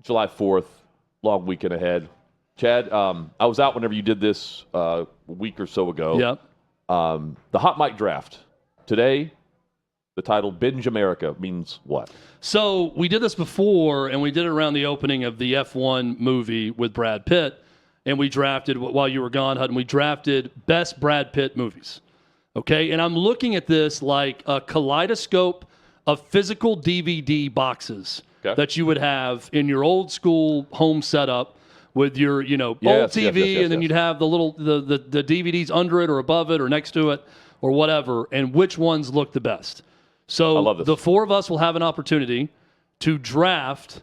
July 4th, long weekend ahead. Chad, I was out whenever you did this a week or so ago. Yep. The Hot Mic Draft. Today, the title Binge America means what? So we did this before, and we did it around the opening of the F1 movie with Brad Pitt, and we drafted, while you were gone, Hutton, we drafted best Brad Pitt movies. Okay, and I'm looking at this like a kaleidoscope of physical DVD boxes that you would have in your old school home setup with your, old TV, and then you'd have the little the DVDs under it or above it or next to it or whatever, and which ones look the best. So the four of us will have an opportunity to draft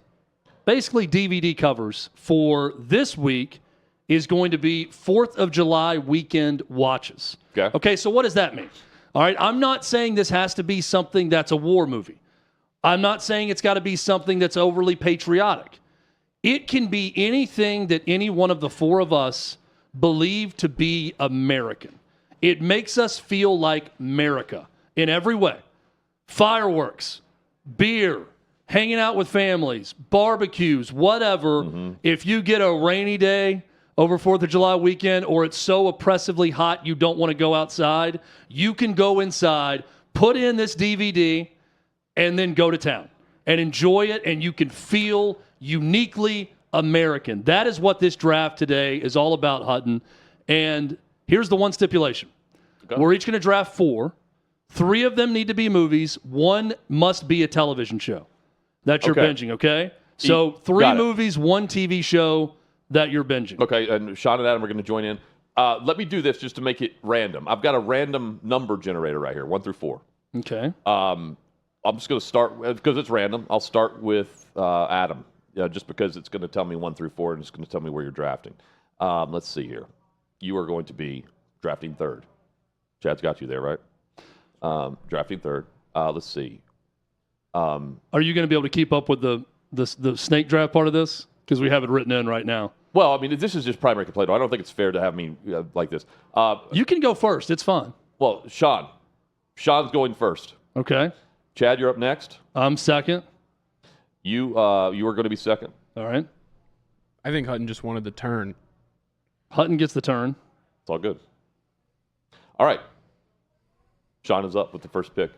basically DVD covers for this week is going to be 4th of July weekend watches. Okay, so what does that mean? All right, I'm not saying this has to be something that's a war movie. I'm not saying it's got to be something that's overly patriotic. It can be anything that any one of the four of us believe to be American. It makes us feel like America in every way. Fireworks, beer, hanging out with families, barbecues, whatever. If you get a rainy day over 4th of July weekend, or it's so oppressively hot you don't want to go outside, you can go inside, put in this DVD, and then go to town and enjoy it, and you can feel uniquely American. That is what this draft today is all about, Hutton. And here's the one stipulation. We're each going to draft 4. 3 of them need to be movies. 1 must be a television show that you're binging, okay? So 3 movies, 1 TV show that you're binging. Okay, and Sean and Adam are going to join in. Let me do this just to make it random. I've got a random number generator right here, 1 through 4. Okay. I'm just going to start, because it's random, I'll start with Adam, just because it's going to tell me 1 through 4, and it's going to tell me where you're drafting. Let's see here. You are going to be drafting 3rd. Chad's got you there, right? Drafting 3rd. Let's see. Are you going to be able to keep up with the snake draft part of this? Because we have it written in right now. Well, I mean, this is just primary complaint. I don't think it's fair to have me like this. You can go first. It's fine. Well, Sean's going first. Okay. Chad, you're up next. I'm second. You are going to be second. All right. I think Hutton just wanted the turn. Hutton gets the turn. It's all good. All right. Sean is up with the first pick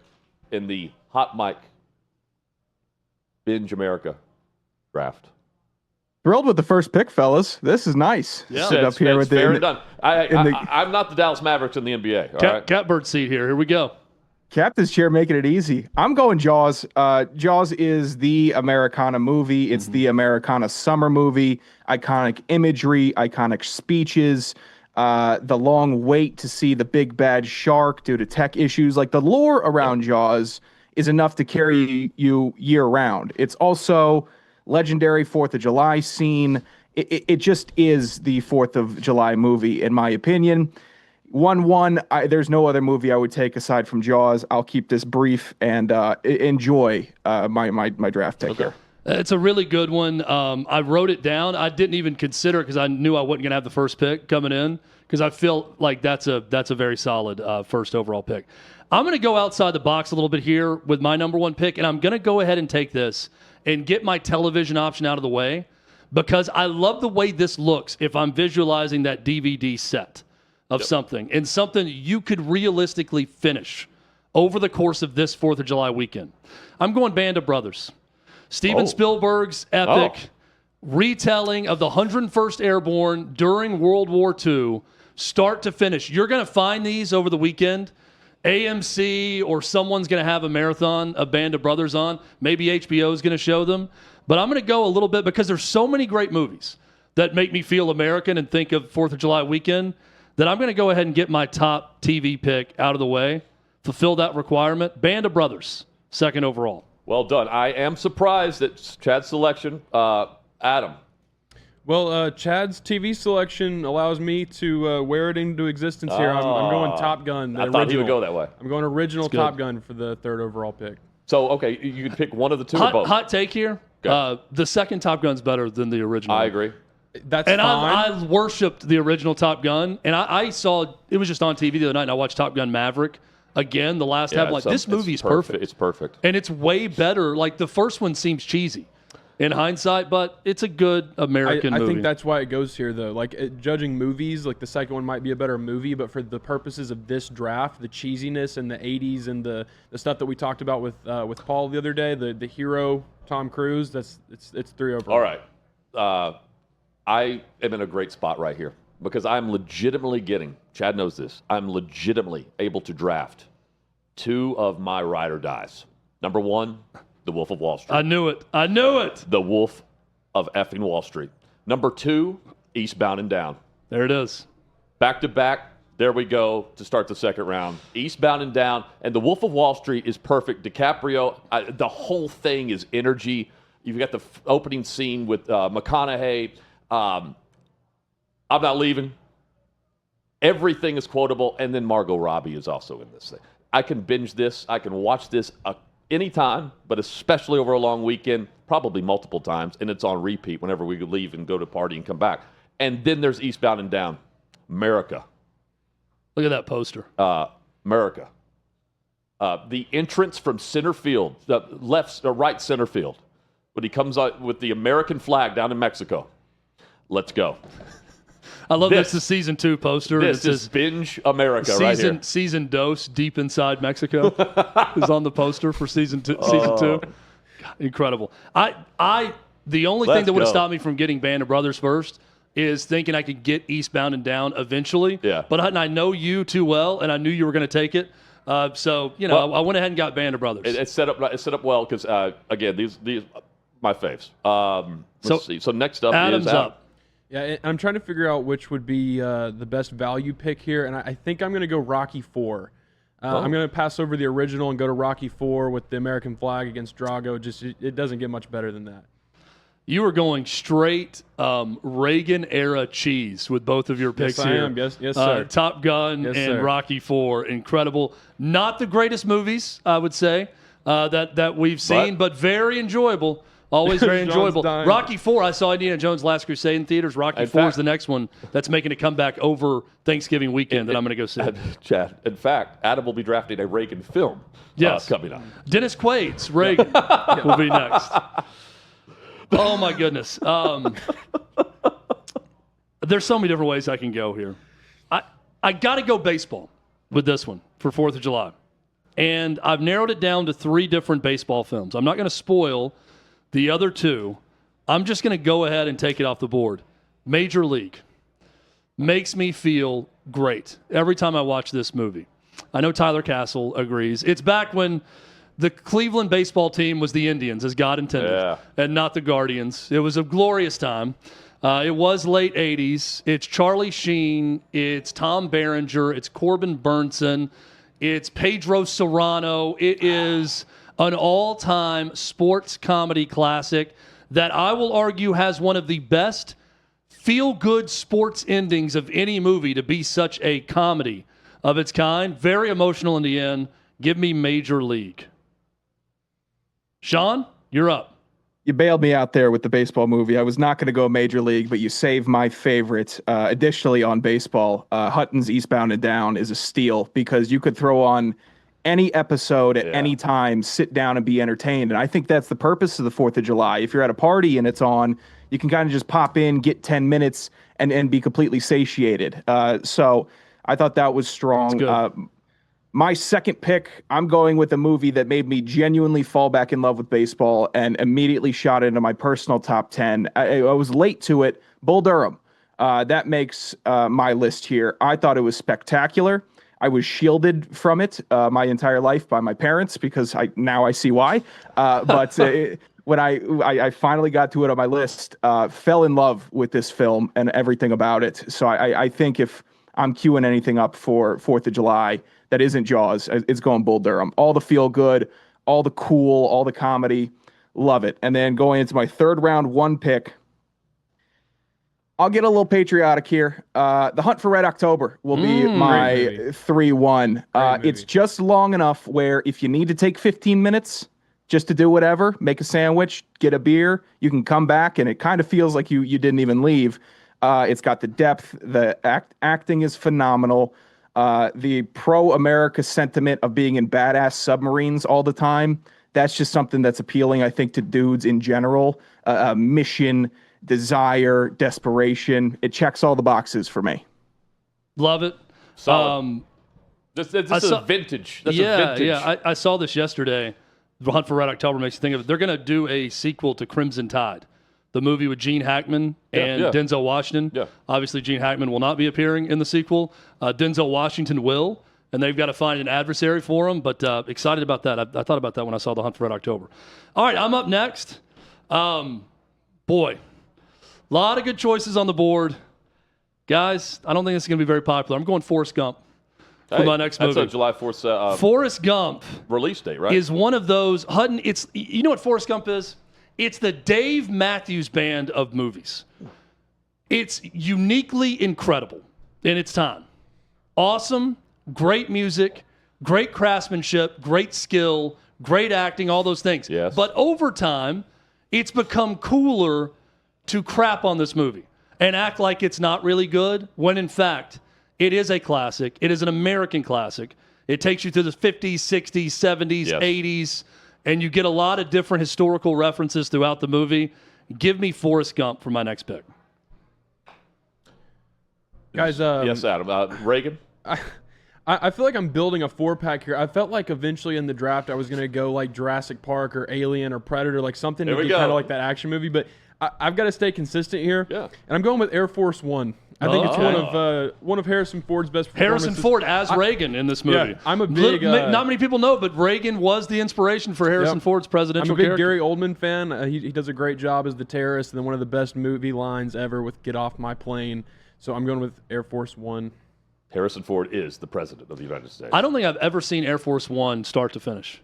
in the Hot Mic Binge America draft. Thrilled with the first pick, fellas. This is nice. Yeah, sit up here with fair and done. I'm not the Dallas Mavericks in the NBA. All right? Catbird seat here. Here we go. Captain's chair making it easy. I'm going Jaws. Jaws is the Americana movie. It's the Americana summer movie. Iconic imagery, iconic speeches, the long wait to see the big bad shark due to tech issues. Like the lore around Jaws is enough to carry you year round. It's also legendary 4th of July scene. It just is the 4th of July movie, in my opinion. 1-1, there's no other movie I would take aside from Jaws. I'll keep this brief and enjoy my draft pick here. It's a really good one. I wrote it down. I didn't even consider it because I knew I wasn't going to have the first pick coming in because I feel like that's a very solid first overall pick. I'm going to go outside the box a little bit here with my number 1 pick, and I'm going to go ahead and take this and get my television option out of the way because I love the way this looks if I'm visualizing that DVD set of something and something you could realistically finish over the course of this 4th of July weekend. I'm going Band of Brothers. Steven Spielberg's epic retelling of the 101st Airborne during World War II, start to finish. You're going to find these over the weekend. AMC or someone's going to have a marathon of Band of Brothers on. Maybe HBO is going to show them. But I'm going to go a little bit because there's so many great movies that make me feel American and think of 4th of July weekend that I'm going to go ahead and get my top TV pick out of the way, fulfill that requirement. Band of Brothers, 2nd overall. Well done. I am surprised at Chad's selection. Adam. Well, Chad's TV selection allows me to wear it into existence here. I'm going Top Gun. I thought he would go that way. I'm going original Top Gun for the 3rd overall pick. So, okay, you can pick one of the two or both. Hot take here. The second Top Gun's better than the original. I agree. That's fine. I worshipped the original Top Gun, and I saw it was just on TV the other night, and I watched Top Gun Maverick again. The last half, like this movie is perfect. It's perfect, and it's way better. Like the first one seems cheesy, in hindsight, but it's a good American I movie. think that's why it goes here, though. Like, judging movies, like the second one might be a better movie, but for the purposes of this draft, the cheesiness and the 80s and the stuff that we talked about with Paul the other day, the hero Tom Cruise, it's 3 overall. All right. I am in a great spot right here because I'm legitimately getting, Chad knows this, I'm legitimately able to draft 2 of my ride or dies. Number 1, The Wolf of Wall Street. I knew it. I knew it. The Wolf of effing Wall Street. Number 2, Eastbound and Down. There it is. Back to back. There we go to start the second round. Eastbound and Down. And The Wolf of Wall Street is perfect. DiCaprio, the whole thing is energy. You've got the opening scene with McConaughey. I'm not leaving. Everything is quotable. And then Margot Robbie is also in this thing. I can binge this. I can watch this anytime, but especially over a long weekend, probably multiple times. And it's on repeat whenever we leave and go to party and come back. And then there's Eastbound and Down. America. Look at that poster. America. The entrance from center field, right center field, when he comes out with the American flag down in Mexico. Let's go. I love this is season 2 poster. This is Binge America right here. Season dose deep inside Mexico is on the poster for season 2. God, incredible. The only thing that would have stopped me from getting Band of Brothers first is thinking I could get Eastbound and Down eventually. Yeah. But Hutton, I know you too well, and I knew you were going to take it. So I went ahead and got Band of Brothers. It's set up well because again these my faves. Let's see. So next up Adam's is up. Yeah, I'm trying to figure out which would be the best value pick here, and I think I'm going to go Rocky 4. I'm going to pass over the original and go to Rocky 4 with the American flag against Drago. Just it doesn't get much better than that. You are going straight Reagan-era cheese with both of your picks Yes, I here. am. Yes, sir. Top Gun Yes, and sir. Rocky 4. Incredible. Not the greatest movies, I would say, that we've seen, but very enjoyable. Always very John's enjoyable. dying. Rocky 4, I saw Indiana Jones Last Crusade in theaters. Rocky 4 is the next one that's making a comeback over Thanksgiving weekend that I'm going to go see. Chad. In fact, Adam will be drafting a Reagan film coming up. Dennis Quaid's Reagan will be next. Oh, my goodness. There's so many different ways I can go here. I got to go baseball with this one for 4th of July. And I've narrowed it down to 3 different baseball films. I'm not going to spoil the other 2. I'm just going to go ahead and take it off the board. Major League makes me feel great every time I watch this movie. I know Tyler Castle agrees. It's back when the Cleveland baseball team was the Indians, as God intended, and not the Guardians. It was a glorious time. It was late 80s. It's Charlie Sheen. It's Tom Berenger. It's Corbin Burnson. It's Pedro Serrano. It is an all-time sports comedy classic that I will argue has one of the best feel-good sports endings of any movie to be such a comedy of its kind. Very emotional in the end. Give me Major League. Sean, you're up. You bailed me out there with the baseball movie. I was not going to go Major League, but you saved my favorite. Additionally, on baseball, Hutton's Eastbound and Down is a steal because you could throw on any episode at any time, sit down and be entertained. And I think that's the purpose of the 4th of July. If you're at a party and it's on, you can kind of just pop in, get 10 minutes, and be completely satiated. So I thought that was strong. My second pick, I'm going with a movie that made me genuinely fall back in love with baseball and immediately shot into my personal top 10. I was late to it. Bull Durham. That makes my list here. I thought it was spectacular. I was shielded from it my entire life by my parents because now I see why. But when I finally got to it on my list, fell in love with this film and everything about it. So I think if I'm queuing anything up for 4th of July that isn't Jaws, it's going Bull Durham. All the feel good, all the cool, all the comedy. Love it. And then going into my 3rd round 1 pick, I'll get a little patriotic here. The Hunt for Red October will be my 3-1. It's just long enough where if you need to take 15 minutes just to do whatever, make a sandwich, get a beer, you can come back and it kind of feels like you didn't even leave. It's got the depth. The acting is phenomenal. The pro-America sentiment of being in badass submarines all the time, that's just something that's appealing, I think, to dudes in general. mission, desire, desperation. It checks all the boxes for me. Love it. Solid. This is a vintage. That's a vintage. Yeah. I saw this yesterday. The Hunt for Red October makes you think of it. They're going to do a sequel to Crimson Tide, the movie with Gene Hackman and Denzel Washington. Yeah. Obviously, Gene Hackman will not be appearing in the sequel. Denzel Washington will, and they've got to find an adversary for him. But excited about that. I thought about that when I saw The Hunt for Red October. All right, I'm up next. Boy, a lot of good choices on the board. Guys, I don't think this is going to be very popular. I'm going Forrest Gump for my next movie. That's a July 4th Forrest Gump release date, right? is one of those. Hutton, you know what Forrest Gump is? It's the Dave Matthews Band of movies. It's uniquely incredible in its time. Awesome, great music, great craftsmanship, great skill, great acting, all those things. Yes. But over time, it's become cooler to crap on this movie and act like it's not really good, when in fact, it is a classic. It is an American classic. It takes you to the 50s, 60s, 70s, Yes. 80s, and you get a lot of different historical references throughout the movie. Give me Forrest Gump for my next pick. Guys, yes, Adam. Reagan? I feel like I'm building a 4-pack here. I felt like eventually in the draft I was going to go like Jurassic Park or Alien or Predator, like something to There we be kind go. of like that action movie. But I've got to stay consistent here. Yeah. And I'm going with Air Force One. I think it's one of Harrison Ford's best performances. Harrison Ford as Reagan in this movie. Yeah, I'm a big... not many people know, but Reagan was the inspiration for Harrison Ford's presidential I'm a big character. Gary Oldman fan. He does a great job as the terrorist, and then one of the best movie lines ever with "Get Off My Plane." So I'm going with Air Force One. Harrison Ford is the president of the United States. I don't think I've ever seen Air Force One start to finish.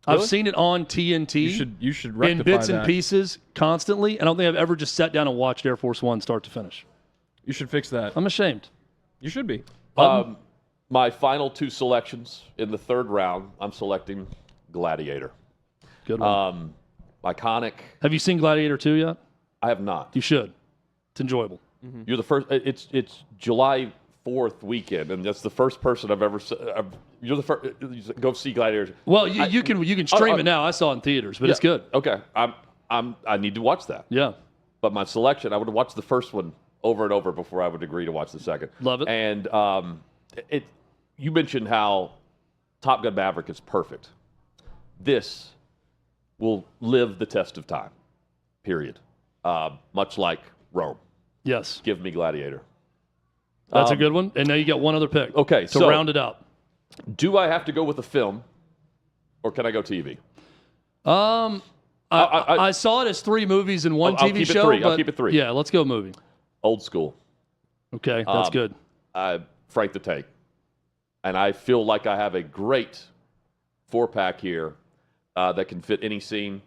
Really? I've seen it on TNT You should rectify in bits that. and pieces constantly. I don't think I've ever just sat down and watched Air Force One start to finish. You should fix that. I'm ashamed. You should be. My final two selections in the third round, I'm selecting Gladiator. Good one. Iconic. Have you seen Gladiator 2 yet? I have not. You should. It's enjoyable. You're the first. It's July 4th weekend, and that's the first person I've ever. You're the first. Go see Gladiator. Well, you can stream it now. I saw it in theaters, but it's good. Okay, I need to watch that. Yeah. But my selection, I would watch the first one over and over before I would agree to watch the second. Love it. And you mentioned how Top Gun Maverick is perfect. This will live the test of time. Period. Much like Rome. Yes. Give me Gladiator. That's a good one. And now you got one other pick. Okay, to so round it out. Do I have to go with a film, or can I go TV? I saw it as 3 movies in one I'll TV keep it show. 3. I'll but keep it 3. Yeah, let's go movie. Old school. Okay, that's good. Frank the Tank. And I feel like I have a great 4-pack here that can fit any scene.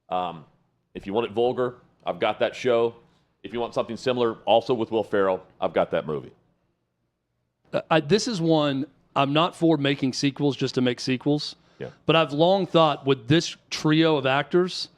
If you want it vulgar, I've got that show. If you want something similar, also with Will Ferrell, I've got that movie. This is one, I'm not for making sequels just to make sequels. Yeah. But I've long thought with this trio of actors,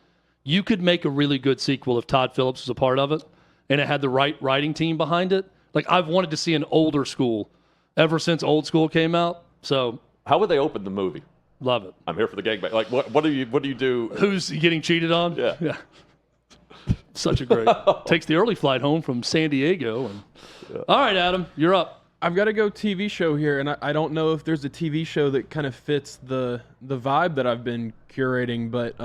you could make a really good sequel if Todd Phillips was a part of it and it had the right writing team behind it. Like, I've wanted to see an older school ever since Old School came out. So, How would they open the movie? love it. I'm here for the gangbang. Like, what do you do? Who's getting cheated on? Yeah. Such a great. Takes the early flight home from San Diego. All right, Adam, you're up. I've got to go TV show here, and I don't know if there's a TV show that kind of fits the vibe that I've been curating, but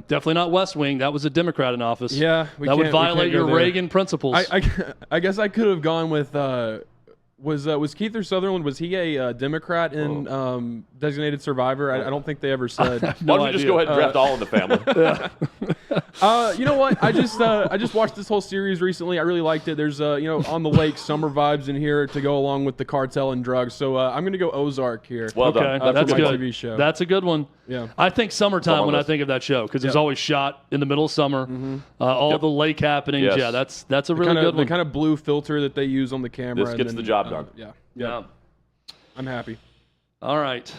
Definitely not West Wing. That was a Democrat in office. yeah, That would violate your there. Reagan principles. I guess I could have gone with was Keith Sutherland, was he a Democrat in Designated Survivor? I don't think they ever said. Why don't you just go ahead and draft all in the family? You know what? I just watched this whole series recently. I really liked it. There's on the lake summer vibes in here to go along with the cartel and drugs. So I'm gonna go Ozark here. Well Okay, done. that's my good. TV show. That's a good one. Yeah. I think summertime on when I list. think of that show because it's always shot in the middle of summer. All the lake happenings. Yes. Yeah, that's a really good The one. kind of blue filter that they use on the camera. This and gets then, the job done. Yeah. I'm happy. All right.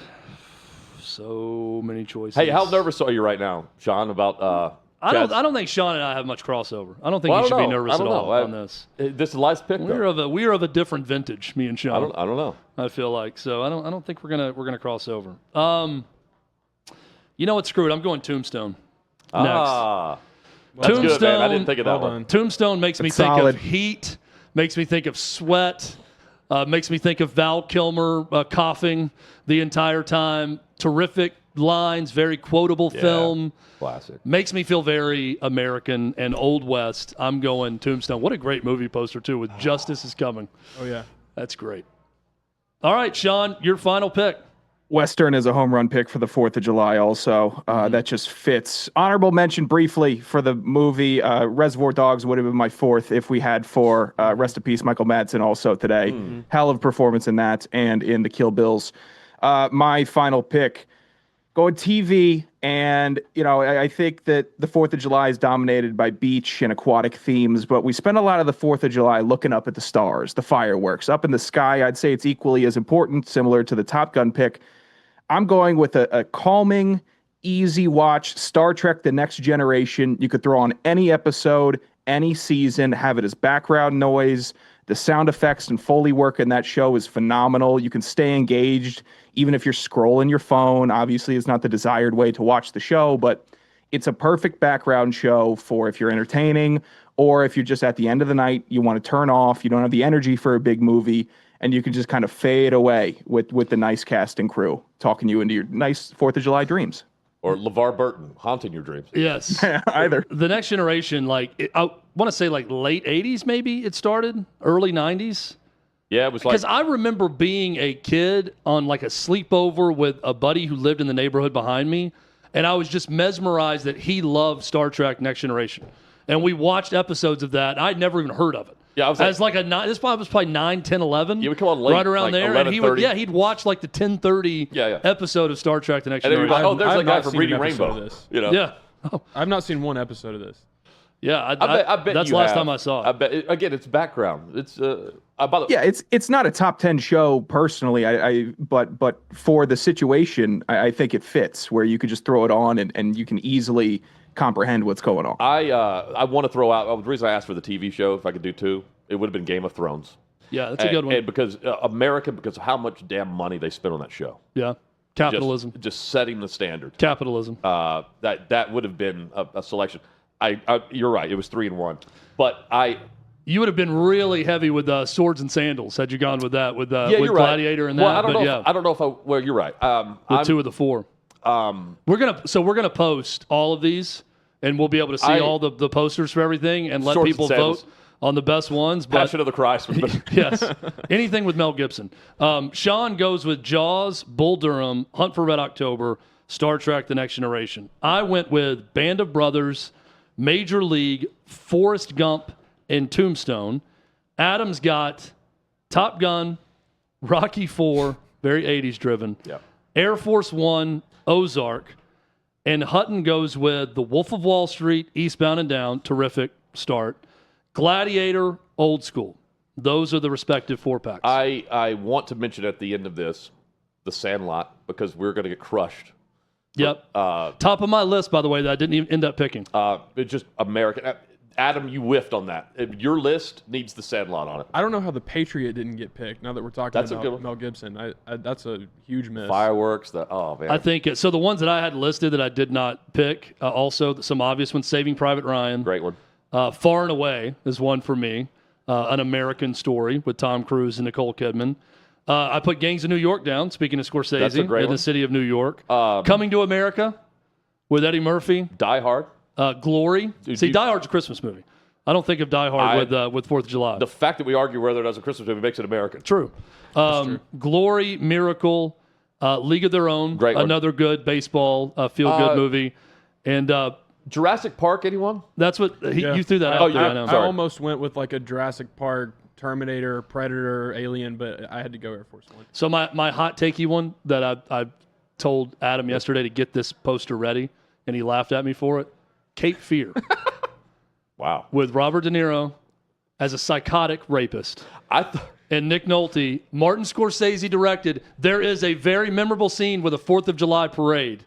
So many choices. Hey, how nervous are you right now, Sean, about I Chad's- don't think Sean and I have much crossover. I don't think Well, I you should don't be know. nervous I at don't all know. on this. This is the last pick. though. We are of a different vintage, me and Sean. I don't know. I feel like so. I don't think we're gonna cross over. You know what? Screw it. I'm going Tombstone next. That's good, man. I didn't think of that Well one. done. Tombstone makes me That's think solid. of heat, makes me think of sweat, makes me think of Val Kilmer coughing the entire time. Terrific lines, very quotable film. Classic. Makes me feel very American and Old West. I'm going Tombstone. What a great movie poster, too, with Justice is Coming. Oh yeah. That's great. All right, Sean, your final pick. Western is a home run pick for the 4th of July also. That just fits. Honorable mention briefly for the movie. Reservoir Dogs would have been my 4th if we had 4. Rest in peace, Michael Madsen also today. Hell of a performance in that and in the Kill Bills. My final pick. Going TV, and I think that the 4th of July is dominated by beach and aquatic themes, but we spend a lot of the 4th of July looking up at the stars, the fireworks. Up in the sky, I'd say it's equally as important, similar to the Top Gun pick. I'm going with a calming, easy watch, Star Trek The Next Generation. You could throw on any episode, any season, have it as background noise. The sound effects and Foley work in that show is phenomenal. You can stay engaged even if you're scrolling your phone. Obviously, it's not the desired way to watch the show, but it's a perfect background show for if you're entertaining or if you're just at the end of the night, you want to turn off, you don't have the energy for a big movie, and you can just kind of fade away with the nice cast and crew talking you into your nice 4th of July dreams. Or LeVar Burton haunting your dreams. Yes. Either. The Next Generation, I want to say late 80s maybe it started, early 90s. Yeah, it was like Because I remember being a kid on a sleepover with a buddy who lived in the neighborhood behind me, and I was just mesmerized that he loved Star Trek Next Generation. And we watched episodes of that. I'd never even heard of it. Yeah, I was as this was probably 9, 10, 11. Yeah, we come on late, right around there. And he'd watch the 10:30 Yeah. episode of Star Trek The Next and then Generation. you're like, oh, there's I've that guy not from seen Reading an episode Rainbow. of this. Yeah. I've not seen one episode of this. Yeah, I bet that's you the last have. time I saw it. I bet again, it's background. It's Yeah, it's not a top 10 show personally. But for the situation, I think it fits where you could just throw it on and you can easily comprehend what's going on. I want to throw out the reason I asked for the TV show, if I could do 2, it would have been Game of Thrones. Yeah, that's a good one. And because America, because of how much damn money they spent on that show. Yeah, capitalism. Just setting the standard. Capitalism. That would have been a selection. You're right. It was 3 and 1, but You would have been really heavy with Swords and Sandals had you gone with that with you're Gladiator right. and that. Well, I don't but know. yeah, I don't know if I. Well, you're right. with 2 of the 4. We're gonna post all of these, and we'll be able to see all the posters for everything and let Swords people and Sandals. vote on the best ones. But Passion of the Christ. yes, anything with Mel Gibson. Sean goes with Jaws, Bull Durham, Hunt for Red October, Star Trek: The Next Generation. I went with Band of Brothers, Major League, Forrest Gump, and Tombstone. Adam's got Top Gun, Rocky IV, very 80s driven, Yeah. Air Force One, Ozark, and Hutton goes with The Wolf of Wall Street, Eastbound and Down, terrific start, Gladiator, Old School. Those are the respective 4-packs. I want to mention at the end of this, the Sandlot, because we're going to get crushed. Yep. Top of my list, by the way, that I didn't even end up picking. It's just American. Adam, you whiffed on that. Your list needs the Sandlot on it. I don't know how the Patriot didn't get picked. Now that we're talking That's a good about one. Mel Gibson, that's a huge miss. Fireworks. Oh man. I think so. The ones that I had listed that I did not pick, also some obvious ones: Saving Private Ryan, Great one. Far and Away is one for me. An American Story with Tom Cruise and Nicole Kidman. I put Gangs of New York down. Speaking of Scorsese, That's a great in one. the city of New York. Coming to America with Eddie Murphy. Die Hard. Glory. Dude, See, Die Hard's a Christmas movie. I don't think of Die Hard with 4th of July. The fact that we argue whether it has a Christmas movie makes it American. True. Glory, Miracle, League of Their Own, Great one. another good baseball feel-good movie. And Jurassic Park, anyone? that's what Yeah. you threw that Oh, out there. yeah. I know. I Sorry. almost went with like a Jurassic Park, Terminator, Predator, Alien, but I had to go Air Force One. So my hot takey one that I told Adam yesterday to get this poster ready, and he laughed at me for it. Cape Fear Wow. with Robert De Niro as a psychotic rapist. And Nick Nolte, Martin Scorsese directed. There is a very memorable scene with a 4th of July parade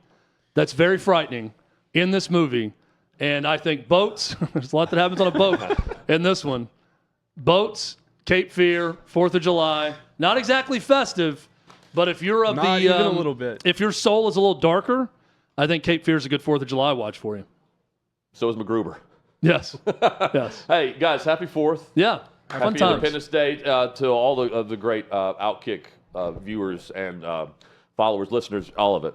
that's very frightening in this movie. And I think boats, there's a lot that happens on a boat in this one. Boats, Cape Fear, 4th of July. Not exactly festive, but if you're of Not the... even a little bit. If your soul is a little darker, I think Cape Fear is a good 4th of July watch for you. So is MacGruber. Yes. Yes. Hey, guys, happy 4th. Yeah. Fun Happy times. Independence Day to all of the great OutKick viewers and followers, listeners, all of it.